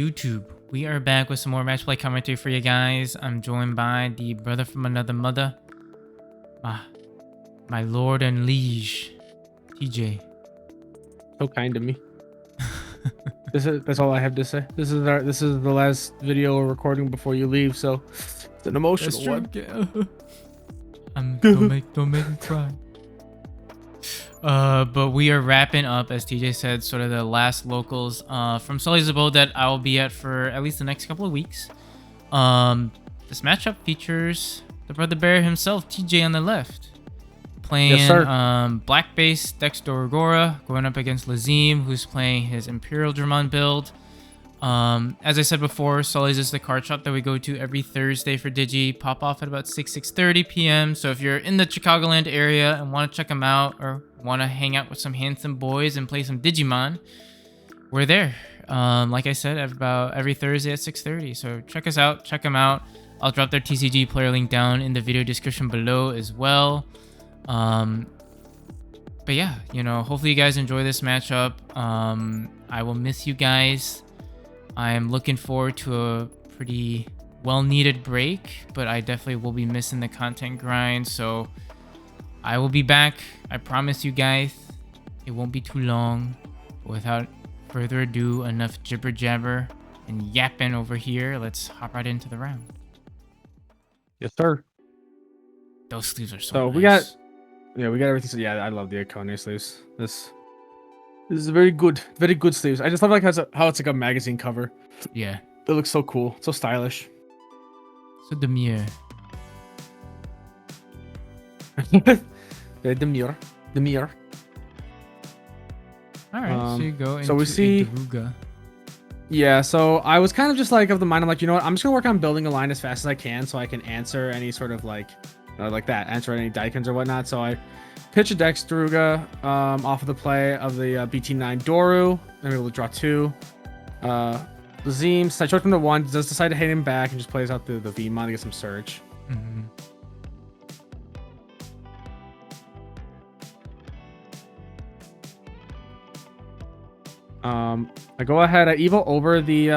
YouTube? We are back with some more Matchplay commentary for you guys. I'm joined by the brother from another mother, my lord and liege, TJ. So kind to me. That's all I have to say. This is the last video we're recording before you leave, so it's an emotional one. Don't make me cry. But we are wrapping up, as TJ said, sort of the last locals from Sully's Abode that I will be at for at least the next couple of weeks. This matchup features the brother bear himself, TJ on the left, playing black base DexDorugoramon, going up against Lezim, who's playing his Imperialdramon build. As I said before, Sully's is the card shop that we go to every Thursday for Digi. Pop off at about 6:30 p.m. So if you're in the Chicagoland area and want to check them out or want to hang out with some handsome boys and play some Digimon, we're there. Like I said, about every Thursday at 6:30. So check us out. Check them out. I'll drop their TCG player link down in the video description below as well. But yeah, hopefully you guys enjoy this matchup. I will miss you guys. I am looking forward to a pretty well-needed break, but I definitely will be missing the content grind. So I will be back. I promise you guys. It won't be too long. Without further ado, enough jibber jabber and yapping over here. Let's hop right into the round. Yes, sir. Those sleeves are so nice. we got everything. So yeah, I love the Iconic sleeves. This is very good sleeves. I just love how it's like a magazine cover. Yeah, it looks so cool, so stylish. So demure. demure. All right, so you go into so we see Daruga. Yeah, so I was kind of just like of the mind. I'm like, you know what? I'm just gonna work on building a line as fast as I can, so I can answer any sort of answer any daikins or whatnot. So I pitch a DexDoruga off of the play of the BT-17 Doru. I'm able to draw 2. Lezim, so I choked him to 1. Does decide to hit him back and just plays out the V-Mon to get some search. Mm-hmm. I go ahead. I evo over the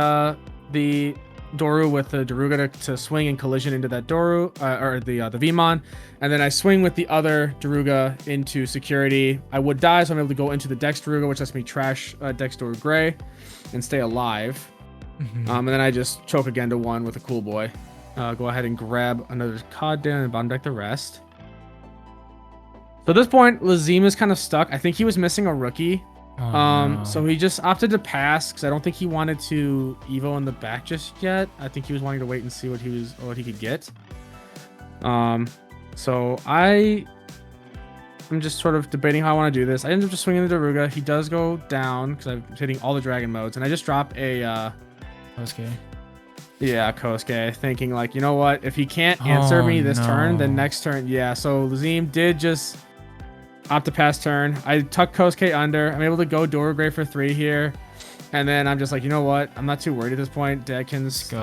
Doru with the Daruga to swing and collision into that Doru or the V-Mon, and then I swing with the other Daruga into security. I would die, so I'm able to go into the DexDoruga, which lets me trash DexDorugoramon and stay alive. Mm-hmm. And then I just choke again to 1 with a cool boy. Go ahead and grab another card down and bottom deck the rest. So at this point, Lezim is kind of stuck. I think he was missing a rookie. No. So he just opted to pass because I don't think he wanted to Evo in the back just yet. I think he was wanting to wait and see what he could get. So I'm just sort of debating how I want to do this. I end up just swinging the Daruga. He does go down because I'm hitting all the dragon modes, and I just drop a Kosuke. Yeah, Kosuke, thinking like, you know what? If he can't answer me this turn, then next turn, yeah. So Lezim did just opt to pass turn. I tuck Kosuke under. I'm able to go Dorugoramon for 3 here. And then I'm just like, you know what? I'm not too worried at this point. There's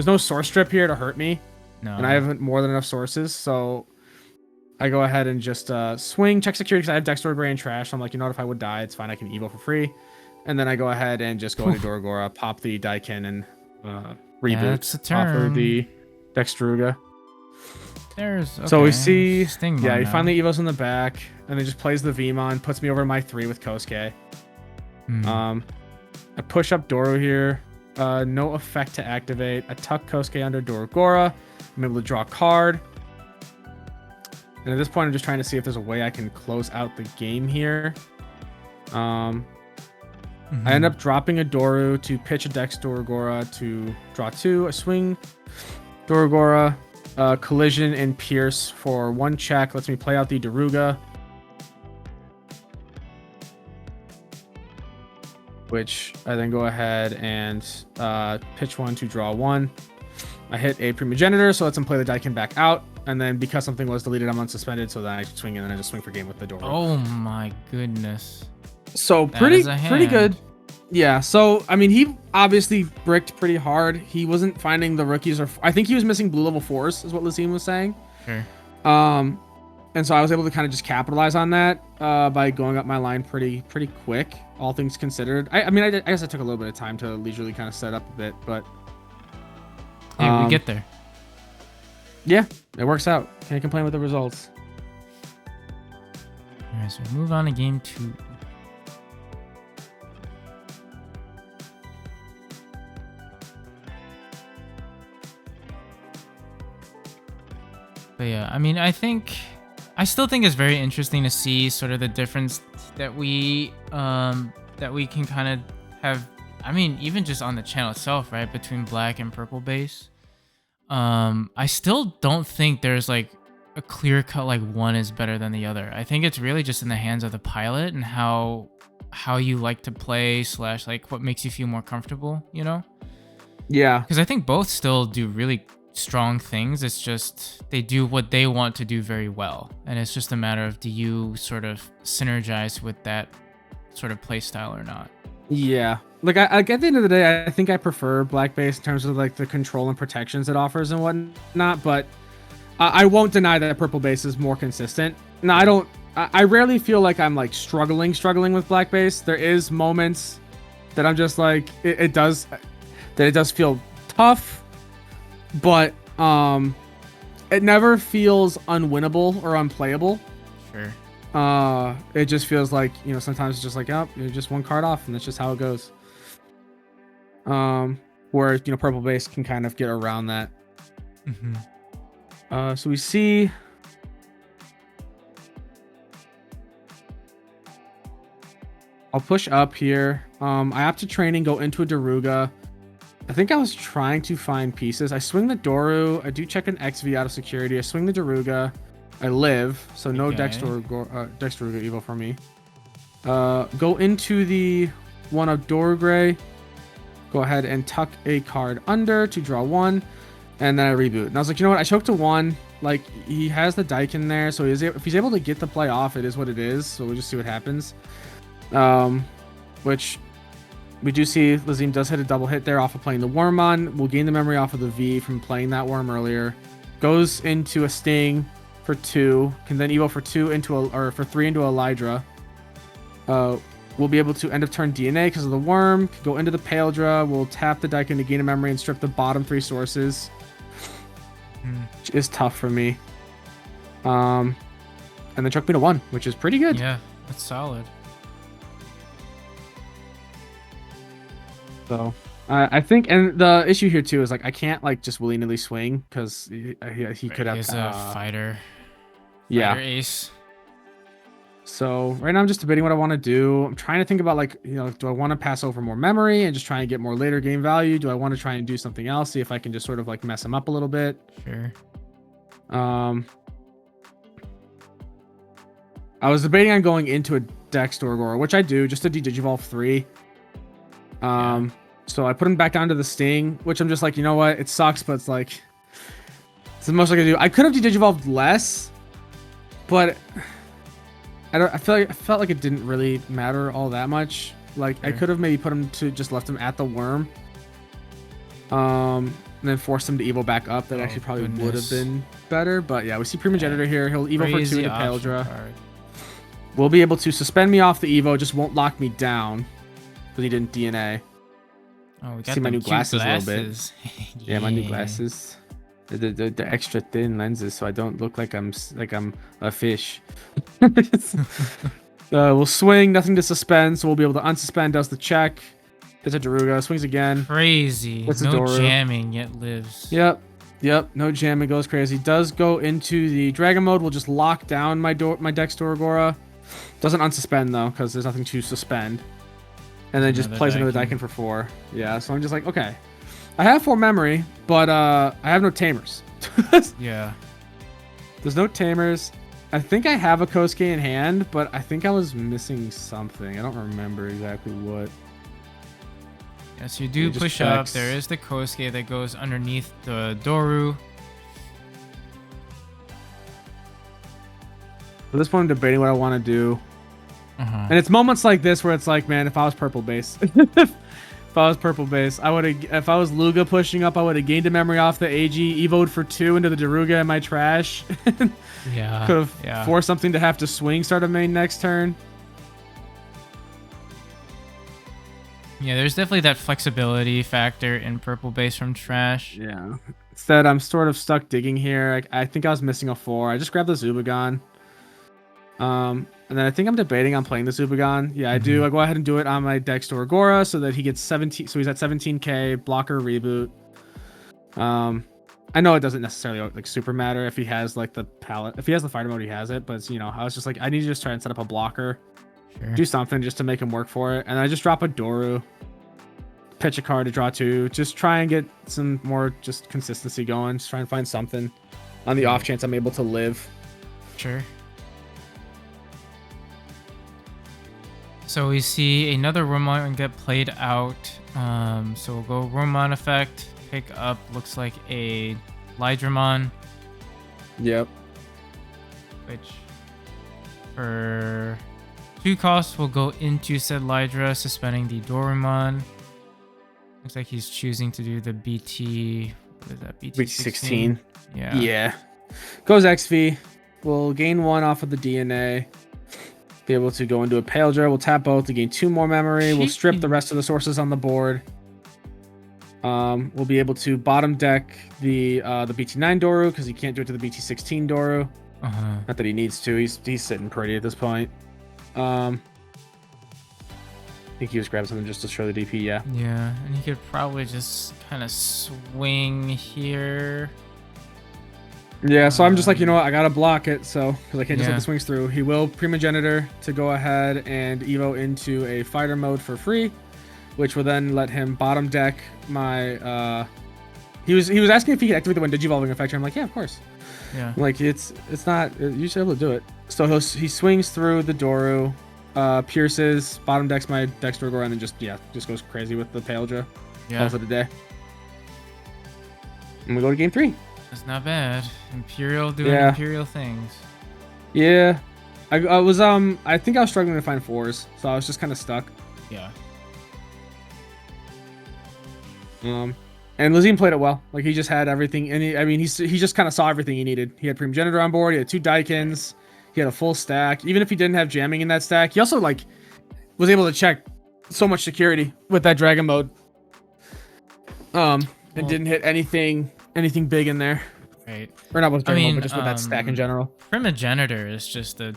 no source strip here to hurt me. No. And I have more than enough sources. So I go ahead and just swing, check security because I have DexDorugoramon and trash. So I'm like, you know what? If I would die, it's fine. I can Evo for free. And then I go ahead and just go into Dorugora, pop the Daikin, and reboot off of the DexDoruga. So we see, he finally evos in the back, and then just plays the V-Mon, puts me over my 3 with Kosuke. I push up Doru here, no effect to activate. I tuck Kosuke under Dorugora. I'm able to draw a card. And at this point, I'm just trying to see if there's a way I can close out the game here. I end up dropping a Doru to pitch a DexDorugora to draw 2. I swing Dorugora. Collision and Pierce for 1 check lets me play out the Daruga, which I then go ahead and pitch 1 to draw 1. I hit a Primogenitor, so lets him play the Daikin back out, and then because something was deleted, I'm unsuspended, so then I swing in and I just swing for game with the Doru. Oh my goodness! So pretty good. Yeah, so I mean, he obviously bricked pretty hard. He wasn't finding the rookies, or I think he was missing blue level 4s, is what Lezim was saying. Sure. And And so I was able to kind of just capitalize on that by going up my line pretty quick, all things considered. I mean, I guess I took a little bit of time to leisurely kind of set up a bit, but hey, we get there. Yeah, it works out. Can't complain with the results. All right, so move on to game 2. But yeah, I mean, I still think it's very interesting to see sort of the difference that we can kind of have. I mean, even just on the channel itself, right, between black and purple base. I still don't think there's like a clear cut like one is better than the other. I think it's really just in the hands of the pilot and how you like to play / like what makes you feel more comfortable, you know? Yeah. Because I think both still do really strong things. It's just they do what they want to do very well, and it's just a matter of do you sort of synergize with that sort of play style or not. Yeah, like I at the end of the day, I think I prefer black base in terms of like the control and protections it offers and whatnot, but I won't deny that purple base is more consistent. No, I rarely feel like I'm like struggling with black base. There is moments that I'm just like it does feel tough, but it never feels unwinnable or unplayable. Sure. It just feels like, you know, sometimes it's just like, oh, you're just one card off, and that's just how it goes. Where, you know, purple base can kind of get around that. Mm-hmm. So we see I'll push up here. I opt to training, go into a Daruga. I think I was trying to find pieces. I swing the Doru. I do check an XV out of security. I swing the Daruga. I live, so no DexDorugoramon Evo for me. Go into the one of Dorugray. Go ahead and tuck a card under to draw 1, and then I reboot. And I was like, you know what? I choked to 1. Like, he has the Daikin there, so if he's able to get the play off, it is what it is. So we'll just see what happens. Which we do see Lezim does hit a double hit there off of playing the Wormmon. We'll gain the memory off of the V from playing that worm earlier. Goes into a Sting for 2, can then Evo for 2 for 3 into Elydra. We'll be able to end of turn DNA because of the worm. Go into the Paildra. We'll tap the Daikin to gain a memory and strip the bottom 3 sources. Which is tough for me. And then chuck me to 1, which is pretty good. Yeah, that's solid. So I think, and the issue here too is like I can't like just willy-nilly swing because he could have. He's a fighter. Yeah. Fighter ace. So right now I'm just debating what I want to do. I'm trying to think about like, you know, do I want to pass over more memory and just try and get more later game value? Do I want to try and do something else? See if I can just sort of like mess him up a little bit. Sure. I was debating on going into a DexDorugoramon, which I do, just to de-digivolve 3. So I put him back down to the Sting, which I'm just like, you know what? It sucks, but it's like it's the most I can do. I could have de-digivolved less, but I felt like it didn't really matter all that much. Like I could have maybe put him to just left him at the worm, and then forced him to Evo back up. That actually probably would have been better. But yeah, we see Primogenitor here. He'll Evo for 2 into Paildra. We'll be able to suspend me off the Evo, just won't lock me down because he didn't DNA. Oh, we got see my new glasses a little bit. Yeah, my new glasses. The extra thin lenses, so I don't look like I'm a fish. We'll swing, nothing to suspend, so we'll be able to unsuspend. Does the check. It's a Daruga. Swings again. Crazy. No jamming yet lives. Yep. No jamming. Goes crazy. Does go into the Dragon mode. We'll just lock down my DexDorugoramon. Doesn't unsuspend though, because there's nothing to suspend. And then just plays another Daikin for 4. Yeah, so I'm just like, okay. I have 4 memory, but I have no tamers. Yeah. There's no tamers. I think I have a Kosuke in hand, but I think I was missing something. I don't remember exactly what. Yes, you do push up. There is the Kosuke that goes underneath the Doru. At this point, I'm debating what I want to do. And it's moments like this where it's like, man, if I was purple base, if If I was purple base, I would have. If I was Luga pushing up, I would have gained a memory off the AG, evoed for 2 into the Daruga in my trash. Yeah. Could have forced something to have to swing start a main next turn. Yeah, there's definitely that flexibility factor in purple base from trash. Yeah. Instead, I'm sort of stuck digging here. I think I was missing a 4. I just grabbed the Zubagon. And then I think I'm debating on playing the Zubagon. Yeah, I do. I go ahead and do it on my DexDorugora so that he gets 17. So he's at 17k, blocker reboot. I know it doesn't necessarily like super matter if he has like the palette. If he has the fighter mode, he has it. But it's, you know, I was just like, I need to just try and set up a blocker. Sure. Do something just to make him work for it. And I just drop a Doru. Pitch a card to draw 2. Just try and get some more just consistency going. Just try and find something on the off chance I'm able to live. Sure. So we see another Romon get played out. So we'll go Romon effect. Pick up looks like a Lezim. Yep. Which for 2 costs will go into said Lydra, suspending the Dorumon. Looks like he's choosing to do the BT. What is that? BT-16. Yeah. Yeah. Goes XV. We'll gain 1 off of the DNA. Be able to go into a Imperialdramon. We'll tap both to gain 2 more memory. We'll strip the rest of the sources on the board. We'll be able to bottom deck the BT-9 Doru because he can't do it to the BT-16 Doru. Not that he needs to. He's sitting pretty at this point. I think he was grabbing something just to show the DP. Yeah. Yeah, and he could probably just kind of swing here. Yeah, so I'm just like, you know what, I gotta block it, so because I can't just let the swings through. He will Primogenitor to go ahead and evo into a fighter mode for free, which will then let him bottom deck my. He was asking if he could activate the when Digivolving effect. I'm like, yeah, of course. Yeah. I'm like it's not you should be able to do it. So he swings through the Doru, pierces, bottom decks my DexDorugora, and then just goes crazy with the Paleja. Yeah. Calls it a day. And we go to game 3. That's not bad. Imperial doing Imperial things. Yeah. I think I was struggling to find 4s, so I was just kind of stuck. Yeah. And Lezim played it well. Like he just had everything, and he just kind of saw everything he needed. He had Primogenitor on board. He had 2 Daikins. He had a full stack. Even if he didn't have jamming in that stack, he also like was able to check so much security with that Dragon mode. And didn't hit anything big in there. Right. Or not with Dragon mode, but just with that stack in general. Primogenitor is just a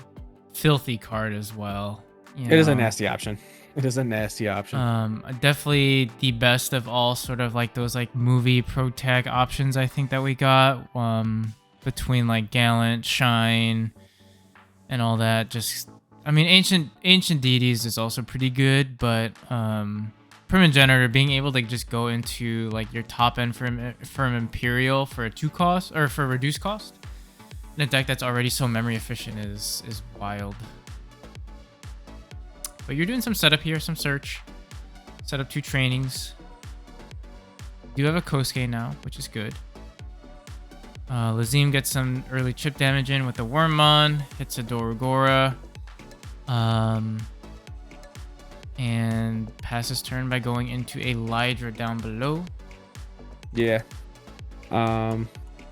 filthy card as well. It is a nasty option. It is a nasty option. Definitely the best of all sort of like those like movie pro tag options I think that we got between like Gallant, Shine, and all that. Just I mean Ancient Deities is also pretty good, but Primogenitor being able to just go into like your top end from Imperial for a 2 cost or for a reduced cost in a deck that's already so memory efficient is wild. But you're doing some setup here, some search. Set up 2 trainings. You have a Kosuke now, which is good. Lezim gets some early chip damage in with the Wormmon. Hits a Dorugora. And passes turn by going into a Lydra down below. Yeah.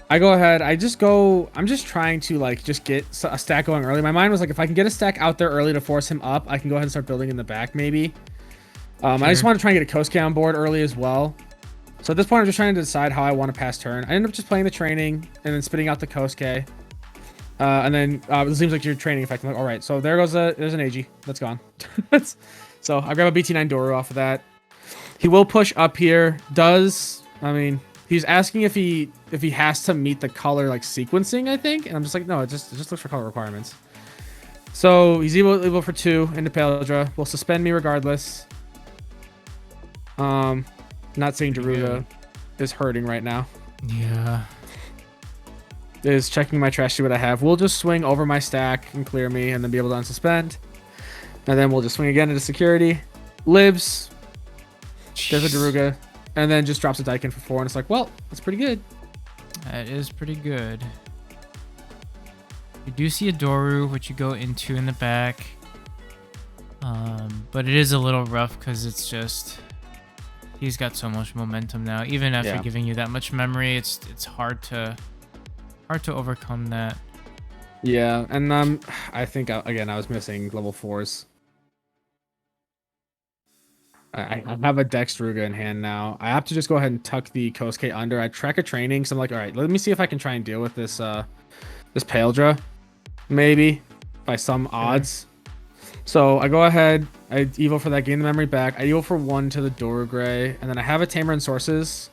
I go ahead. I'm just trying to like just get a stack going early. My mind was like, if I can get a stack out there early to force him up, I can go ahead and start building in the back maybe. Sure. I just want to try and get a Kosuke on board early as well. So at this point, I'm just trying to decide how I want to pass turn. I ended up just playing the training and then spitting out the Kosuke. And then it seems like your training effect. I'm like, all right, so there's an AG. That's gone. So I grab a BT-9 Doru off of that. He will push up here. He's asking if he has to meet the color like sequencing, I think, and I'm just like, no, it just looks for color requirements. So he's able for 2 into Paleja. Will suspend me regardless. Not saying Daruga is hurting right now. Yeah. Is checking my trash, see what I have. We'll just swing over my stack and clear me, and then be able to unsuspend. And then we'll just swing again into security. Lives. There's a Daruga. And then just drops a Daikin for 4, and it's like, well, that's pretty good. That is pretty good. You do see a Doru, which you go into in the back. But it is a little rough because it's just He's got so much momentum now. Even after giving you that much memory, it's hard to overcome that. Yeah, and I think again I was missing level 4s. I have a DexDoruga in hand now. I have to just go ahead and tuck the Kosuke under. I track a training, so I'm like, all right, let me see if I can try and deal with this this Imperialdra, maybe by some odds. So I go ahead, I evo for that, gain the memory back. I evo for 1 to the Dorugray, and then I have a Tamer and Sources,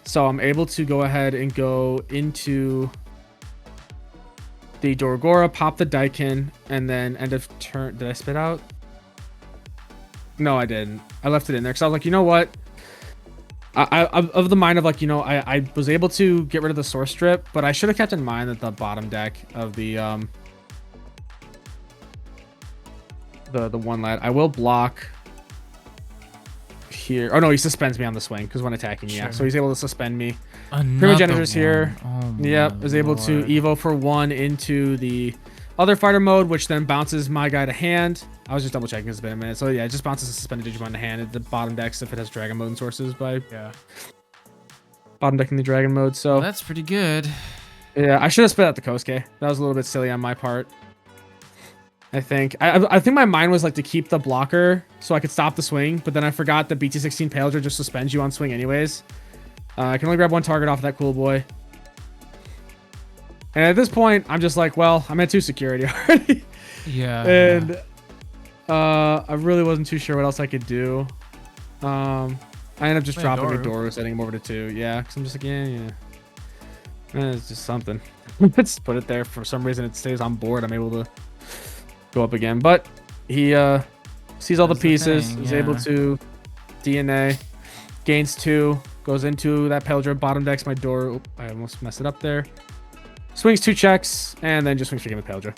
so I'm able to go ahead and go into the Dorugora, pop the Daikin, and then end of turn. Did I spit out? No, I didn't. I left it in there because I was like, you know what? I'm of the mind of like, you know, I was able to get rid of the source strip, but I should have kept in mind that the bottom deck of the one lad, I will block here. Oh no, he suspends me on the swing because when attacking, yeah. So he's able to suspend me. Primogenitor's here. Oh, yep, is able to evo for 1 into the other fighter mode, which then bounces my guy to hand. I was just double checking, it's been a minute. So yeah, it just bounces a suspended Digimon to hand at the bottom decks if it has dragon mode and sources by bottom decking the dragon mode. So well, that's pretty good. Yeah, I should have spit out the Kosuke. That was a little bit silly on my part. I think my mind was like to keep the blocker so I could stop the swing, but then I forgot that BT-16 Imperialdra just suspends you on swing anyways. I can only grab 1 target off of that cool boy. And at this point, I'm just like, well, I'm at 2 security already. Yeah. And I really wasn't too sure what else I could do. I ended up just dropping a Doru, setting him over to 2. Yeah, because I'm just like, yeah. It's just something. Let's put it there. For some reason, it stays on board. I'm able to go up again. But he sees all the pieces. He's able to DNA. Gains 2. Goes into that Imperialdra. Bottom decks my door. Oop, I almost messed it up there. Swings 2 checks. And then just swings for game with Imperialdra.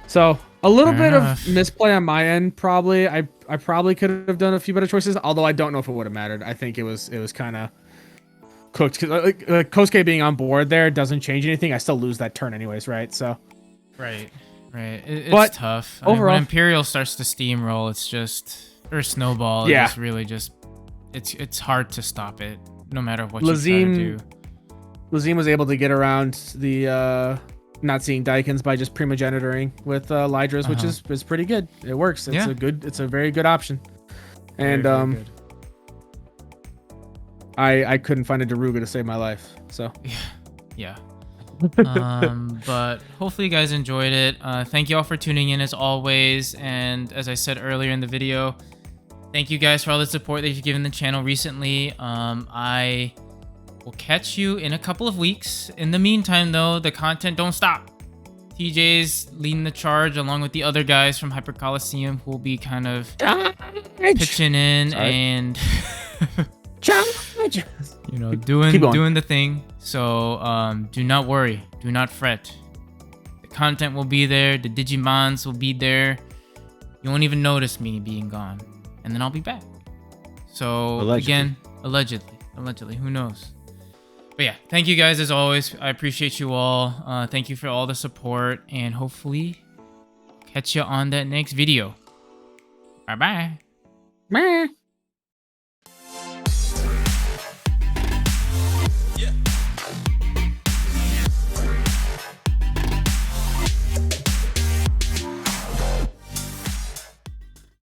So a little bit of misplay on my end, probably. I probably could have done a few better choices, although I don't know if it would have mattered. I think it was kind of cooked because Kosuke being on board there doesn't change anything. I still lose that turn anyways, right? So right. It's tough. Overall, I mean, when Imperial starts to steamroll, it's just or snowball. Yeah, it's really just it's hard to stop it, no matter what you try to do. Lezim was able to get around the not seeing Daikins by just primogenitoring with Lydras, which is pretty good. It works. It's a very good option. And very I couldn't find a Daruga to save my life. So yeah. But hopefully you guys enjoyed it. Thank you all for tuning in as always. And as I said earlier in the video, thank you guys for all the support that you've given the channel recently. I will catch you in a couple of weeks. In the meantime, though, the content don't stop. TJ's leading the charge along with the other guys from Hyper Colosseum who will be kind of pitching in and you know, doing the thing. So do not worry, do not fret. The content will be there, the Digimons will be there. You won't even notice me being gone, and then I'll be back. So again, allegedly, who knows? But yeah, thank you guys as always. I appreciate you all. Thank you for all the support, and hopefully catch you on that next video. Bye bye.